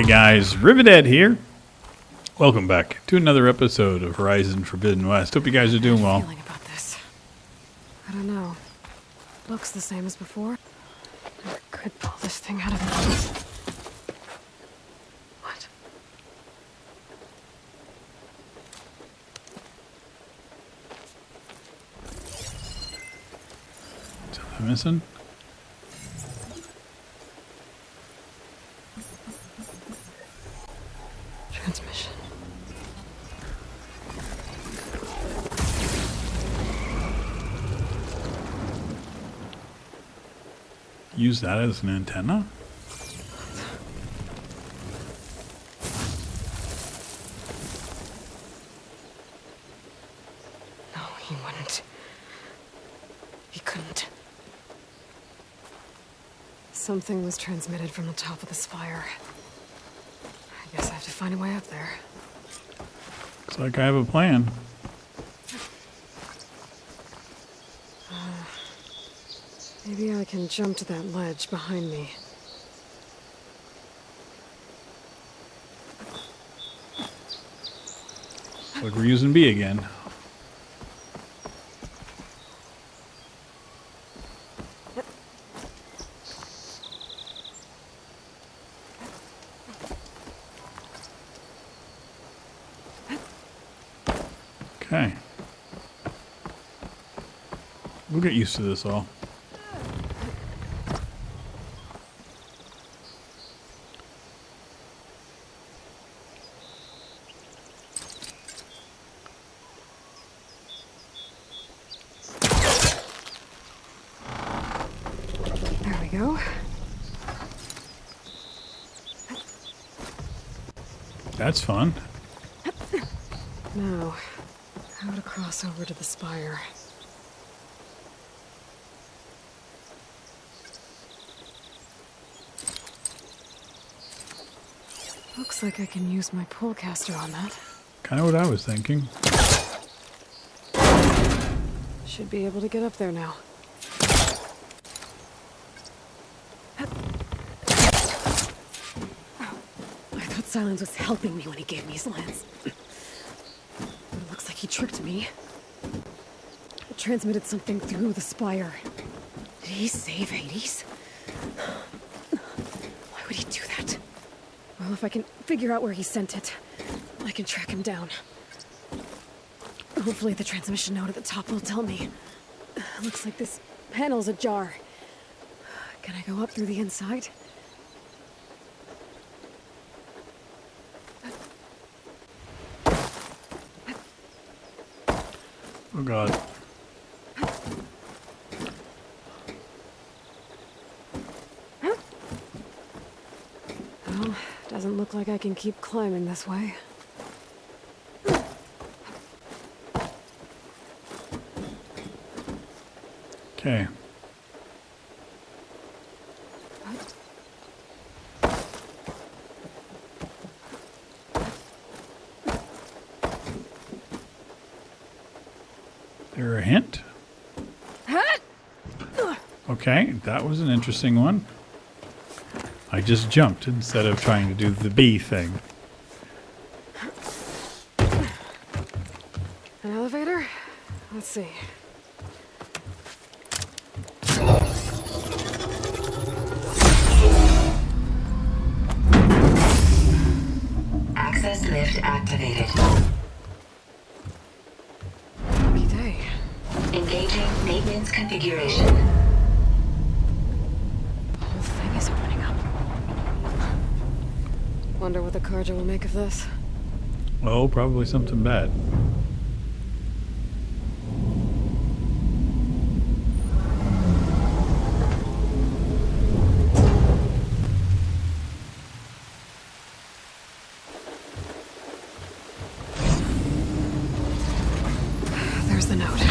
Hey guys, Riveted here. Welcome back to another episode of Horizon Forbidden West. Hope you guys are doing well. Feeling about this. I don't know. Looks the same as before. I could pull this thing out of me. What? Something missing? Transmission. Use that as an antenna? No, he wouldn't. He couldn't. Something was transmitted from the top of the spire. I guess I have to find a way up there. Looks like I have a plan. Maybe I can jump to that ledge behind me. Looks like we're using B again. Okay. We'll get used to this all. There we go. That's fun. Now, how to cross over to the spire. Looks like I can use my pullcaster on that. Kind of what I was thinking. Should be able to get up there now. I thought Silence was helping me when he gave me his lance. But it looks like he tricked me. It transmitted something through the spire. Did he save Hades? Why would he do that? Well, if I can figure out where he sent it, I can track him down. Hopefully the transmission node at the top will tell me. Looks like this panel's ajar. Can I go up through the inside? Oh god. Well, doesn't look like I can keep climbing this way. Okay. There a hint? Okay, that was an interesting one. I just jumped instead of trying to do the B thing. An elevator? Let's see. Access lift activated. Lucky day. Engaging maintenance configuration. The whole thing is opening up. Wonder what the Karja will make of this. Oh, probably something bad. There's the note.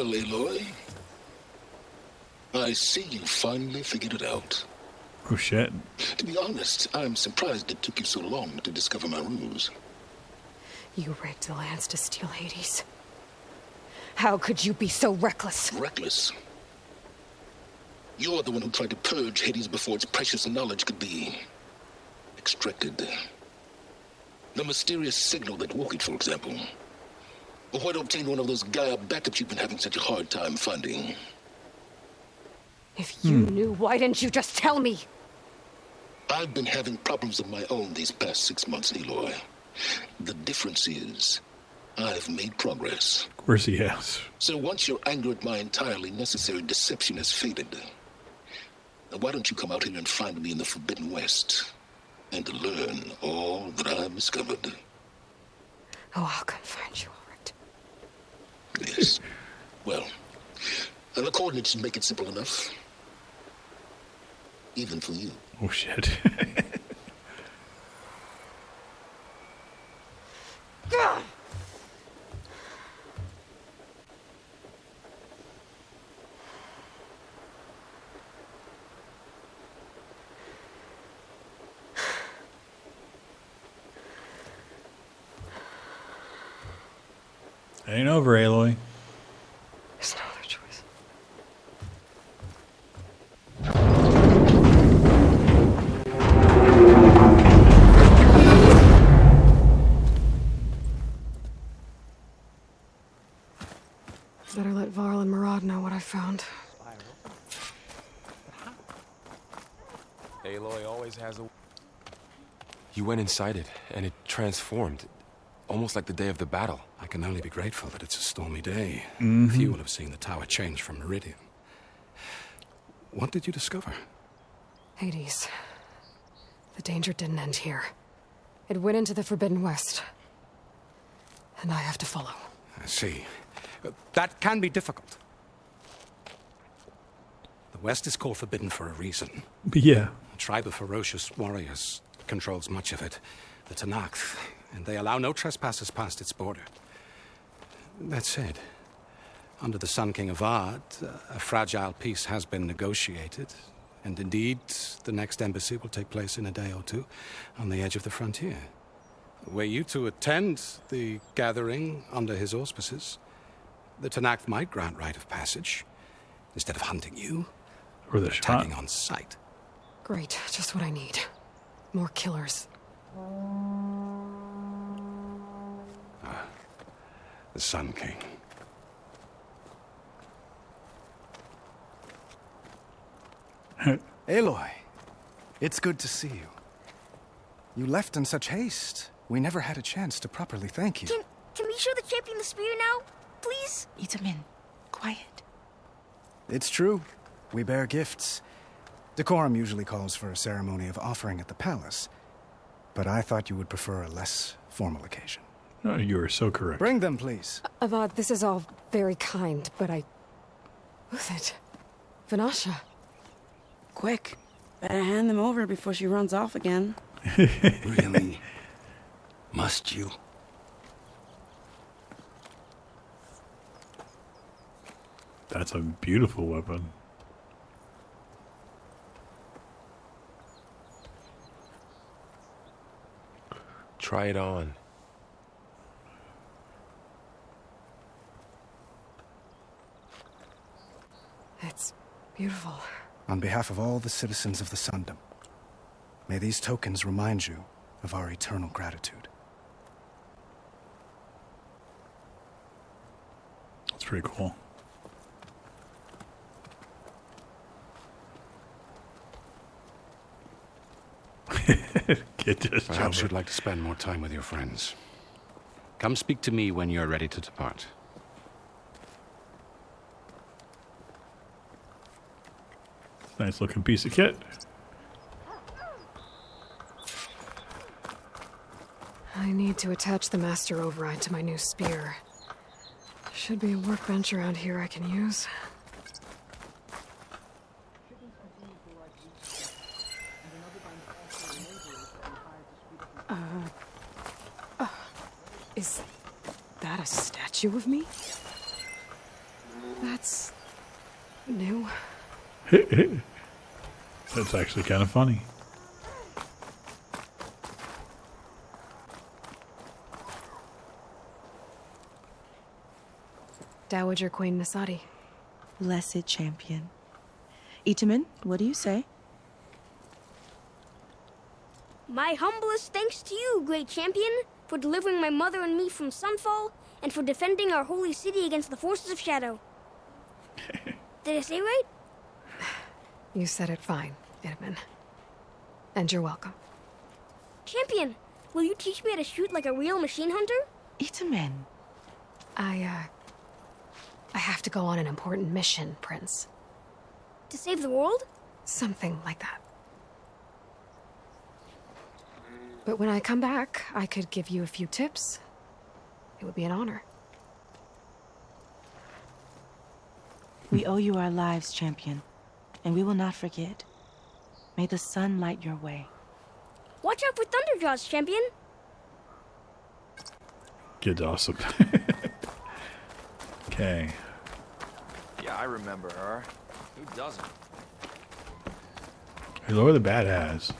Well, Aloy, I see you finally figured it out. Oh shit. To be honest, I'm surprised it took you so long to discover my ruse. You rigged the lands to steal Hades. How could you be so reckless? Reckless? You're the one who tried to purge Hades before its precious knowledge could be extracted. The mysterious signal that woke it, for example. Or why to obtain one of those Gaia backups you've been having such a hard time finding. If you knew, why didn't you just tell me? I've been having problems of my own these past 6 months, Aloy. The difference is, I've made progress. Of course he has. So once your anger at my entirely necessary deception has faded, why don't you come out here and find me in the Forbidden West and learn all that I've discovered? Oh, I'll come find you, all right. Yes. Well, the coordinates should make it simple enough. Even for you. Oh shit. Ain't over, Aloy. There's no other choice. Better let Varl and Murad know what I found. Aloy always has a... You went inside it, and it transformed. Almost like the day of the battle. I can only be grateful that it's a stormy day. Few will have seen the tower change from Meridian. What did you discover? Hades. The danger didn't end here. It went into the Forbidden West. And I have to follow. I see. That can be difficult. The West is called Forbidden for a reason. Yeah. A tribe of ferocious warriors controls much of it. The Tanakh, and they allow no trespassers past its border. That said, under the Sun King of Ard, a fragile peace has been negotiated, and indeed, the next embassy will take place in a day or two on the edge of the frontier. Were you to attend the gathering under his auspices, the Tanakh might grant right of passage, instead of hunting you, Or the attacking shot. on sight. Great, just what I need. More killers. The Sun King. Aloy, it's good to see you. You left in such haste. We never had a chance to properly thank you. Can we show the champion the spear now? Please? Itamin, quiet. It's true. We bear gifts. Decorum usually calls for a ceremony of offering at the palace. But I thought you would prefer a less formal occasion. Oh, you are so correct. Bring them, please. Avad, this is all very kind, but Who's it? Vanasha. Quick. Better hand them over before she runs off again. Really? Must you? That's a beautiful weapon. Try it on. It's beautiful. On behalf of all the citizens of the Sundom, may these tokens remind you of our eternal gratitude. That's pretty cool. Kid just Perhaps you'd jumping. like to spend more time with your friends. Come speak to me when you're ready to depart. Nice looking piece of kit. I need to attach the master override to my new spear. Should be a workbench around here I can use. Is that a statue of me? That's new. That's actually kind of funny. Dowager Queen Nasadi. Blessed champion. Itaman, what do you say? My humblest thanks to you, great champion, for delivering my mother and me from Sunfall, and for defending our holy city against the forces of Shadow. Did I say right? You said it fine, Edmund. And you're welcome. Champion, will you teach me how to shoot like a real machine hunter? Itaman. I have to go on an important mission, Prince. To save the world? Something like that. But when I come back, I could give you a few tips. It would be an honor. We owe you our lives, champion, and we will not forget. May the sun light your way. Watch out for Thunderjaws, champion. Kid's awesome. Okay. Yeah, I remember her. Who doesn't? Lower the badass.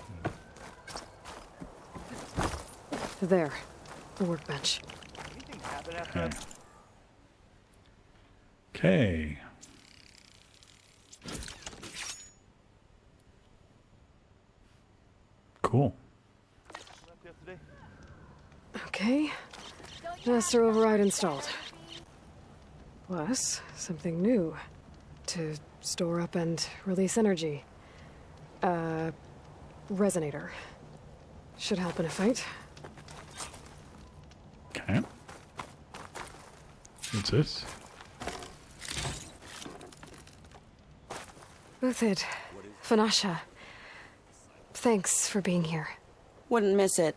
There. The workbench. Okay. Okay. Cool. Okay. Master override installed. Plus, something new. To store up and release energy. Resonator. Should help in a fight. Okay. What's this? Uthid. Fanasha. Thanks for being here. Wouldn't miss it.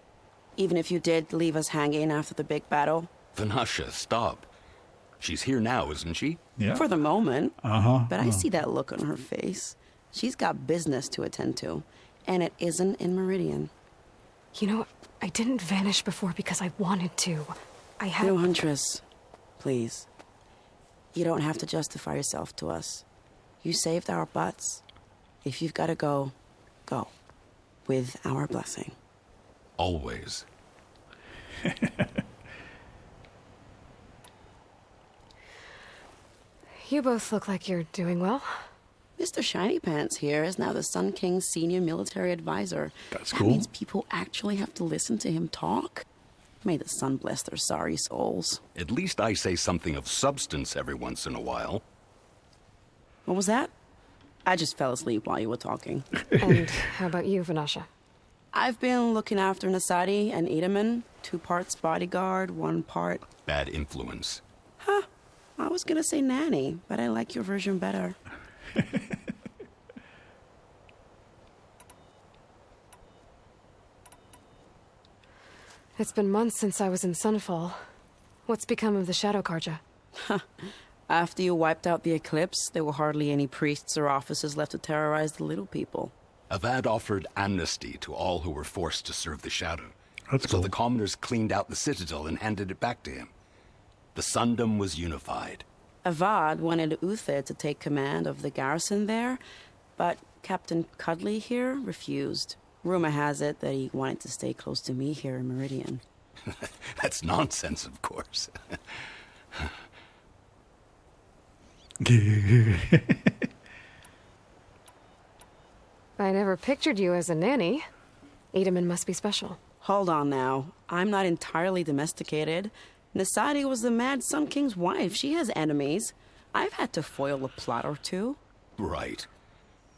Even if you did leave us hanging after the big battle. Vanasha, stop. She's here now, isn't she? Yeah. For the moment. Uh-huh. But I see that look on her face. She's got business to attend to. And it isn't in Meridian. You know, I didn't vanish before because I wanted to. I had... No, Huntress. Please. You don't have to justify yourself to us. You saved our butts. If you've got to go, go. With our blessing. Always. You both look like you're doing well. Mr. Shiny Pants here is now the Sun King's senior military advisor. That's that cool. means people actually have to listen to him talk. May the sun bless their sorry souls. At least I say something of substance every once in a while. What was that? I just fell asleep while you were talking. And how about you, Vanasha? I've been looking after Nasadi and Itaman. 2 parts bodyguard, 1 part... Bad influence. Huh. I was gonna say nanny, but I like your version better. It's been months since I was in Sunfall. What's become of the Shadow Karja? After you wiped out the eclipse, there were hardly any priests or officers left to terrorize the little people. Avad offered amnesty to all who were forced to serve the Shadow. That's so cool. the commoners cleaned out the citadel and handed it back to him. The Sundom was unified. Avad wanted Uthid to take command of the garrison there, but Captain Cudley here refused. Rumor has it that he wanted to stay close to me here in Meridian. That's nonsense, of course. I never pictured you as a nanny. Itaman must be special. Hold on now. I'm not entirely domesticated. Nasadi was the Mad Sun King's wife. She has enemies. I've had to foil a plot or two. Right.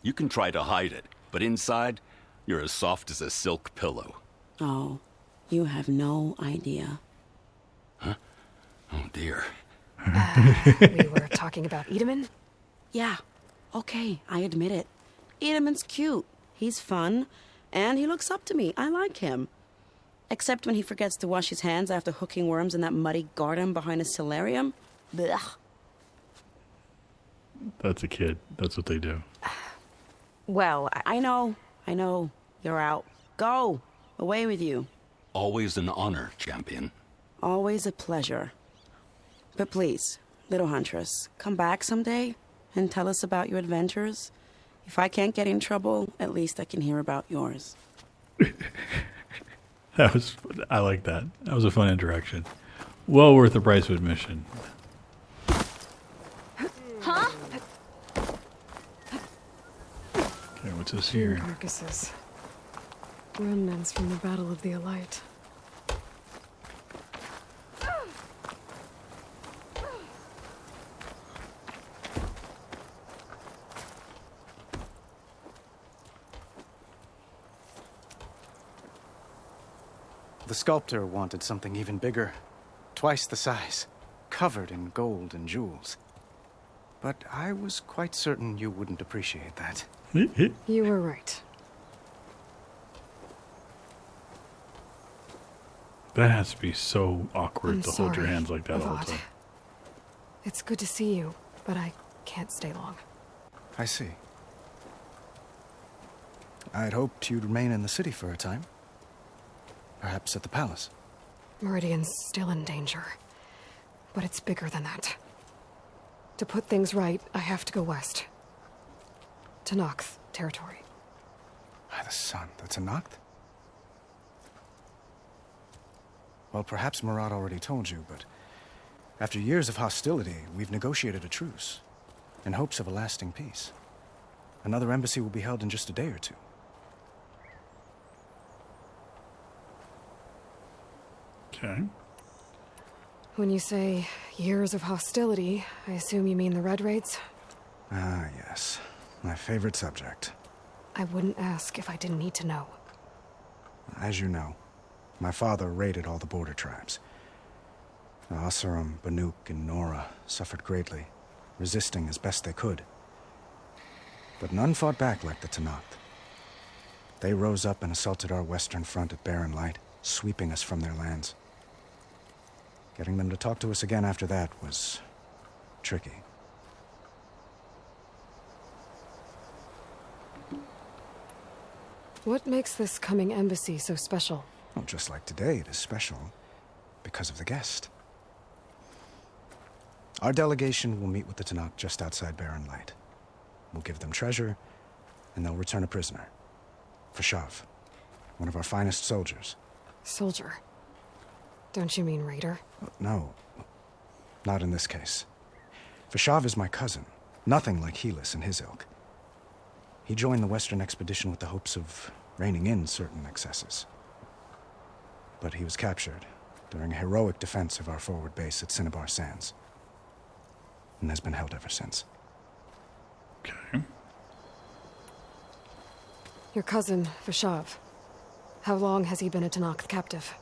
You can try to hide it, but inside, you're as soft as a silk pillow. Oh, you have no idea. Huh? Oh, dear. We were talking about Itaman? Yeah. Okay, I admit it. Itaman's cute. He's fun. And he looks up to me. I like him. Except when he forgets to wash his hands after hooking worms in that muddy garden behind a solarium. Blech. That's a kid. That's what they do. Well, I know. You're out. Go. Away with you. Always an honor, champion. Always a pleasure. But please, Little Huntress, come back someday and tell us about your adventures. If I can't get in trouble, at least I can hear about yours. I like that. That was a fun interaction. Well worth the price of admission. Huh? Okay, what's this here? Carcasses. Remnants from the Battle of the Alight. The sculptor wanted something even bigger, twice the size, covered in gold and jewels. But I was quite certain you wouldn't appreciate that. You were right. That has to be so awkward I'm to hold your sorry, hands like that all the Avad. time. It's good to see you, but I can't stay long. I see. I'd hoped you'd remain in the city for a time. Perhaps at the palace. Meridian's still in danger, but it's bigger than that. To put things right, I have to go west. To Nox territory. By the sun, that's a Noct? Well, perhaps Murad already told you, but after years of hostility, we've negotiated a truce, in hopes of a lasting peace. Another embassy will be held in just a day or two. Okay. When you say years of hostility, I assume you mean the Red Raids? Ah, yes. My favorite subject. I wouldn't ask if I didn't need to know. As you know, my father raided all the border tribes. The Asuram, Banuk, and Nora suffered greatly, resisting as best they could. But none fought back like the Tenakth. They rose up and assaulted our western front at Barren Light, sweeping us from their lands. Getting them to talk to us again after that was tricky. What makes this coming embassy so special? Well, just like today, it is special because of the guest. Our delegation will meet with the Tenakth just outside Barren Light. We'll give them treasure, and they'll return a prisoner. Fashav, one of our finest soldiers. Soldier? Don't you mean raider? No, not in this case. Fashav is my cousin, nothing like Helis and his ilk. He joined the Western expedition with the hopes of reining in certain excesses. But he was captured during a heroic defense of our forward base at Cinnabar Sands, and has been held ever since. Okay. Your cousin, Fashav. How long has he been a Tenakth captive?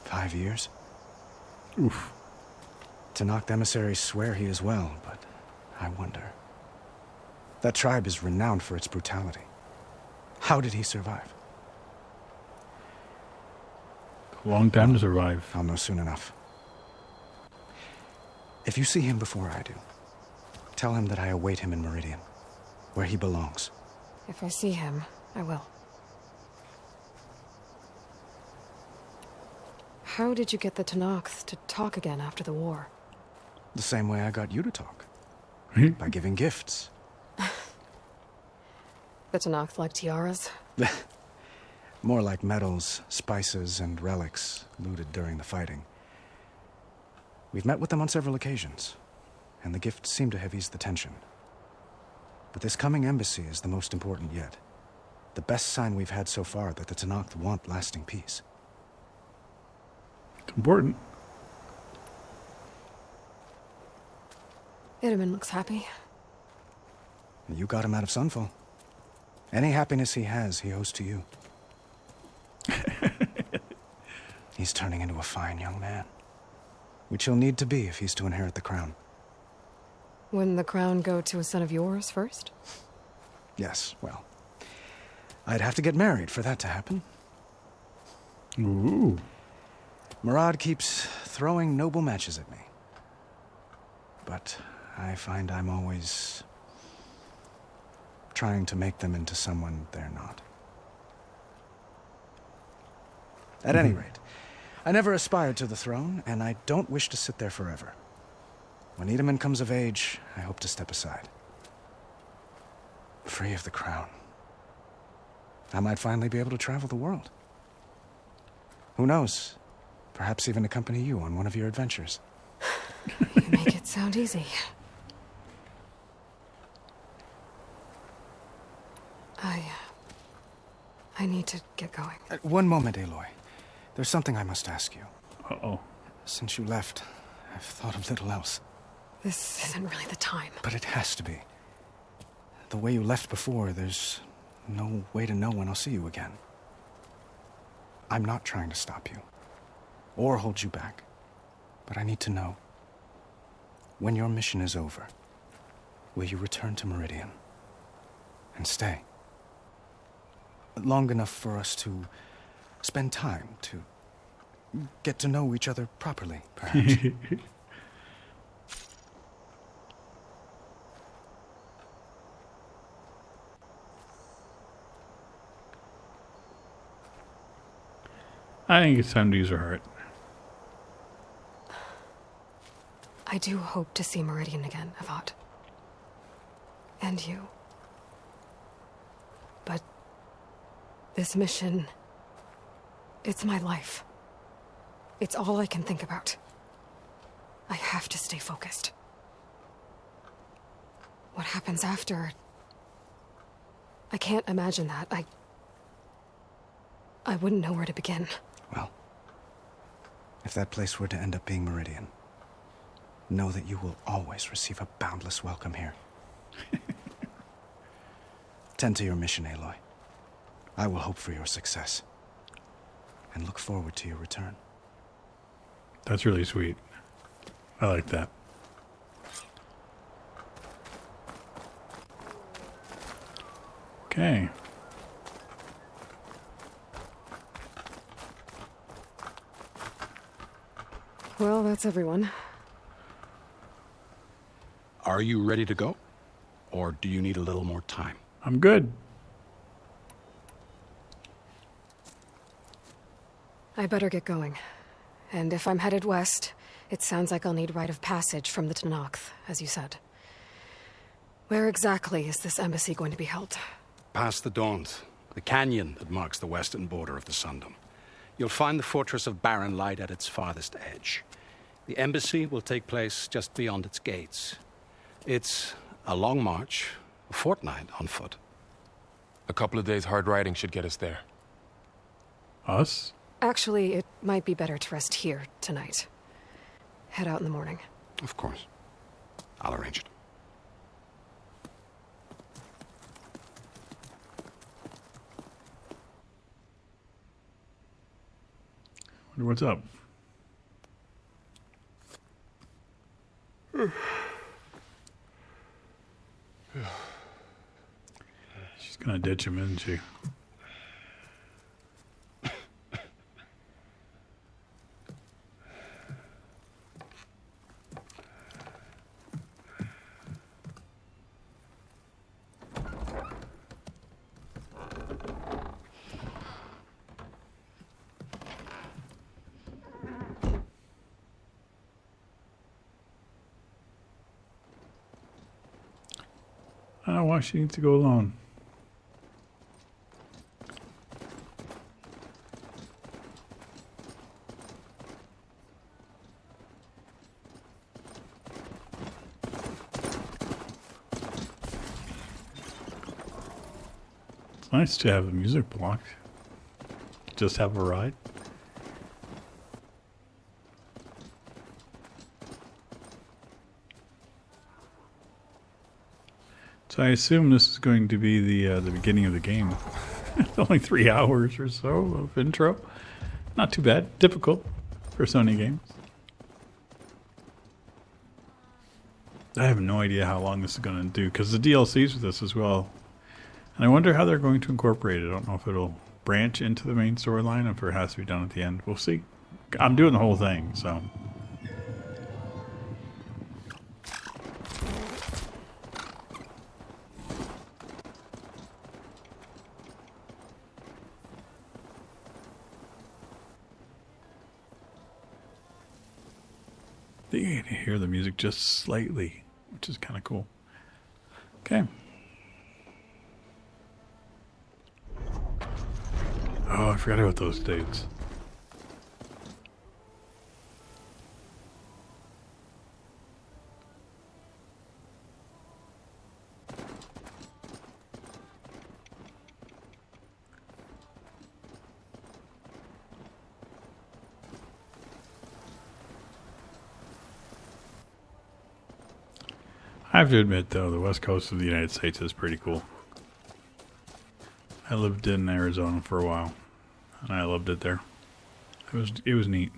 5 years. Oof. Tenakth emissaries swear he is well, but I wonder. That tribe is renowned for its brutality. How did he survive? Long time to survive. I'll know soon enough. If you see him before I do, tell him that I await him in Meridian, where he belongs. If I see him, I will. How did you get the Tenakth to talk again after the war? The same way I got you to talk. By giving gifts. The Tenakth like tiaras? More like medals, spices, and relics looted during the fighting. We've met with them on several occasions, and the gifts seem to have eased the tension. But this coming embassy is the most important yet. The best sign we've had so far that the Tenakth want lasting peace. It's important. Itamen looks happy. You got him out of Sunfall. Any happiness he has, he owes to you. He's turning into a fine young man, which he'll need to be if he's to inherit the crown. Wouldn't the crown go to a son of yours first? Yes, well, I'd have to get married for that to happen. Ooh. Murad keeps throwing noble matches at me. But I find I'm always trying to make them into someone they're not. At any rate, I never aspired to the throne, and I don't wish to sit there forever. When Edaman comes of age, I hope to step aside. Free of the crown. I might finally be able to travel the world. Who knows? Perhaps even accompany you on one of your adventures. You make it sound easy. I need to get going. One moment, Aloy. There's something I must ask you. Uh-oh. Since you left, I've thought of little else. This isn't really the time. But it has to be. The way you left before, there's no way to know when I'll see you again. I'm not trying to stop you, or hold you back. But I need to know, when your mission is over, will you return to Meridian? And stay? Long enough for us to spend time, to get to know each other properly, perhaps. I think it's time to use her heart. I do hope to see Meridian again, Avad. And you. But this mission, it's my life. It's all I can think about. I have to stay focused. What happens after? I can't imagine that. I wouldn't know where to begin. Well, if that place were to end up being Meridian, know that you will always receive a boundless welcome here. Tend to your mission, Aloy. I will hope for your success, and look forward to your return. That's really sweet. I like that. Okay. Well, that's everyone. Are you ready to go? Or do you need a little more time? I'm good. I better get going. And if I'm headed west, it sounds like I'll need rite of passage from the Tenakth, as you said. Where exactly is this embassy going to be held? Past the Daunt, the canyon that marks the western border of the Sundom. You'll find the fortress of Barren Light at its farthest edge. The embassy will take place just beyond its gates. It's a long march, a fortnight on foot. A couple of days hard riding should get us there. Us? Actually, it might be better to rest here tonight. Head out in the morning. Of course. I'll arrange it. Wonder what's up. She's gonna ditch him, isn't she? I don't know why she needs to go alone. It's nice to have the music blocked. Just have a ride. So I assume this is going to be the beginning of the game. It's only 3 hours or so of intro. Not too bad. Difficult for Sony games. I have no idea how long this is going to do, because the DLCs with this as well. And I wonder how they're going to incorporate it. I don't know if it'll branch into the main storyline, if it has to be done at the end. We'll see. I'm doing the whole thing, so... you can hear the music just slightly, which is kind of cool. Okay. Oh, I forgot about those dudes. I have to admit, though, the west coast of the United States is pretty cool. I lived in Arizona for a while, and I loved it there. It was neat.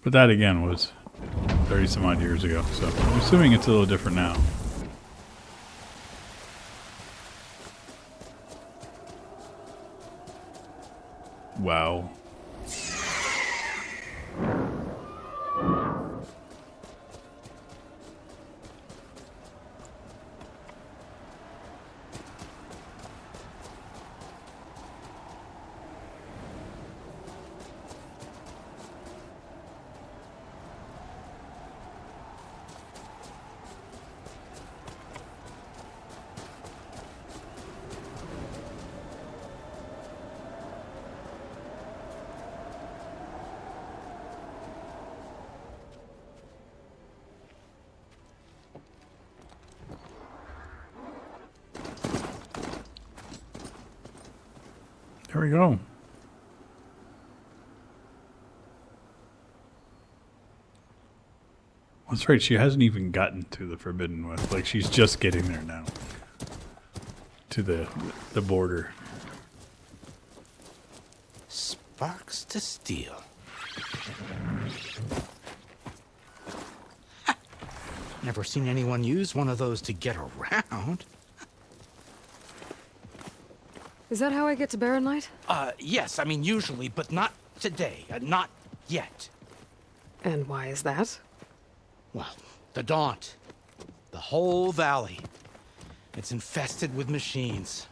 But that, again, was 30-some odd years ago, so I'm assuming it's a little different now. Wow. There we go. That's right, she hasn't even gotten to the Forbidden West. Like, she's just getting there now. To the border. Sparks to steel. Never seen anyone use one of those to get around. Is that how I get to Barren Light? Yes, I mean usually, but not today. Not yet. And why is that? Well, the Daunt. The whole valley. It's infested with machines.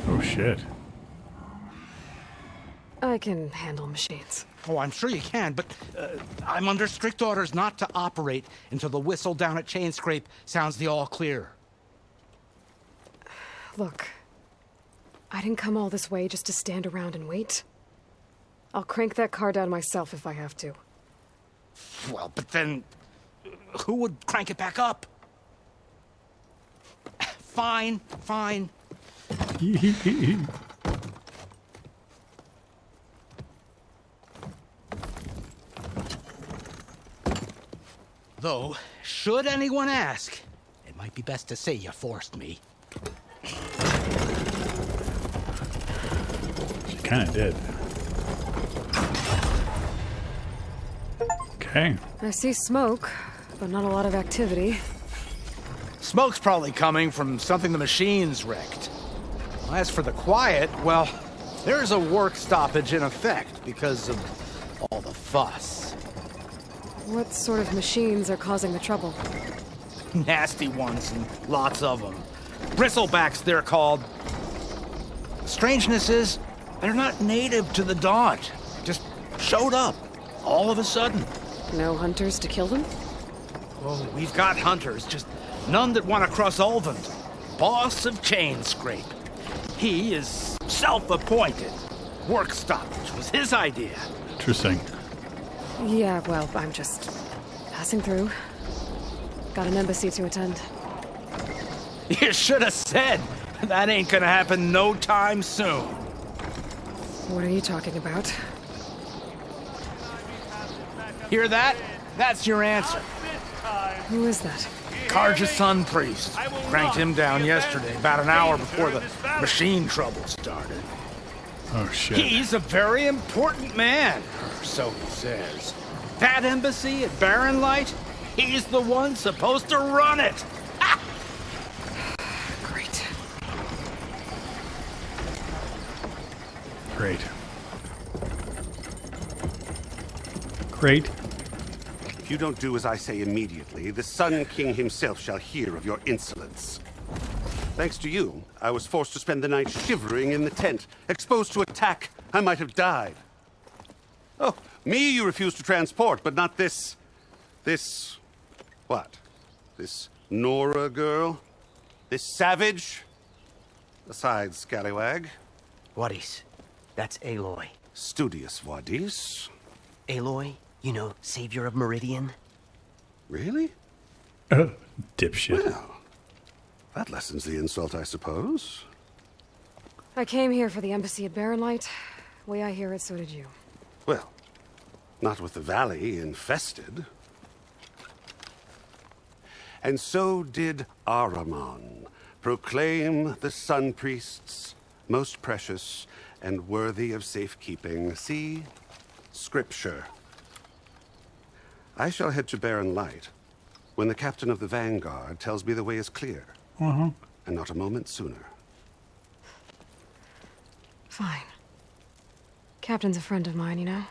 Oh, shit. I can handle machines. Oh, I'm sure you can, but I'm under strict orders not to operate until the whistle down at Chainscrape sounds the all clear. Look, I didn't come all this way just to stand around and wait. I'll crank that car down myself if I have to. Well, but then who would crank it back up? Fine, fine. Though, should anyone ask, it might be best to say you forced me. She kind of did. Okay. I see smoke, but not a lot of activity. Smoke's probably coming from something the machines wrecked. As for the quiet, well, there's a work stoppage in effect because of all the fuss. What sort of machines are causing the trouble? Nasty ones, and lots of them. Bristlebacks, they're called. The strangeness is, they're not native to the Daunt. Just showed up, all of a sudden. No hunters to kill them? Oh, we've got hunters, just none that want to cross Ulvund. Boss of Chainscrape. He is self-appointed. Work stoppage was his idea. Interesting. Yeah, well, I'm just passing through. Got an embassy to attend. You should have said. That ain't gonna happen no time soon. What are you talking about? Hear that? That's your answer. Who is that? Karja's Sun Priest. Cranked him down yesterday, about an hour before the machine trouble started. Oh, shit. He's a very important man, or so he says. That embassy at Barren Light, he's the one supposed to run it. Ha! Great. Great. Great. If you don't do as I say immediately, the Sun King himself shall hear of your insolence. Thanks to you, I was forced to spend the night shivering in the tent. Exposed to attack, I might have died. Oh, me you refuse to transport, but not this... what? This Nora girl? This savage? Besides, scallywag. Wadis. That's Aloy. Studious Wadis. Aloy, you know, savior of Meridian. Really? Dipshit. Well, that lessens the insult, I suppose. I came here for the embassy at Barren Light. Way I hear it, so did you. Well, not with the valley infested. And so did Ahriman proclaim the Sun Priests most precious and worthy of safekeeping. See? Scripture. I shall head to Barren Light when the captain of the Vanguard tells me the way is clear. And not a moment sooner. Fine. Captain's a friend of mine, you know?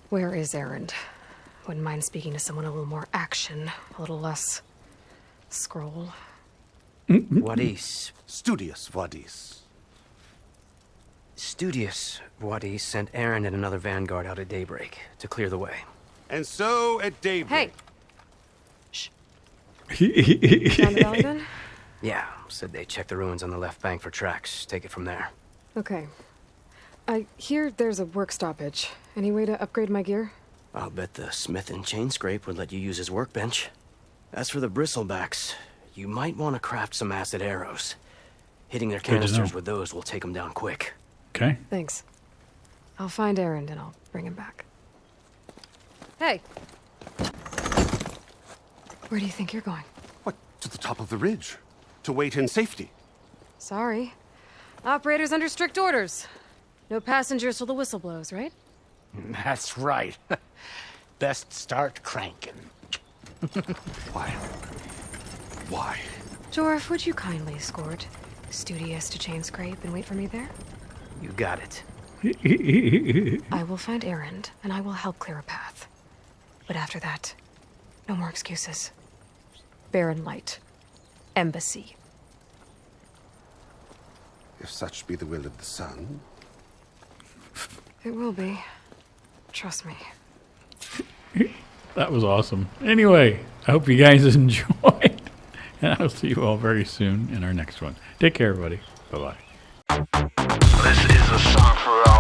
Where is Erend? Wouldn't mind speaking to someone a little more action, a little less scroll. Wadis. Studious Wadis. Studious Wadis sent Aaron and another vanguard out at daybreak to clear the way. And so at daybreak... Hey! Shh. Down the valley then? Yeah, said they checked the ruins on the left bank for tracks. Take it from there. Okay. I hear there's a work stoppage. Any way to upgrade my gear? I'll bet the smith and chain scrape would let you use his workbench. As for the bristlebacks, you might want to craft some acid arrows. Hitting their canisters with those will take them down quick. Okay. Thanks. I'll find Erend and I'll bring him back. Hey! Where do you think you're going? What, to the top of the ridge? To wait in safety? Sorry. Operator's under strict orders. No passengers till the whistle blows, right? That's right. Best start cranking. Why? Why? Jorf, would you kindly escort Studious to Chain Scrape and wait for me there? You got it. I will find Erend, and I will help clear a path. But after that, no more excuses. Barren Light. Embassy. If such be the will of the sun. It will be. Trust me. That was awesome. Anyway, I hope you guys enjoyed. And I'll see you all very soon in our next one. Take care, everybody. Bye-bye. This is a song for all.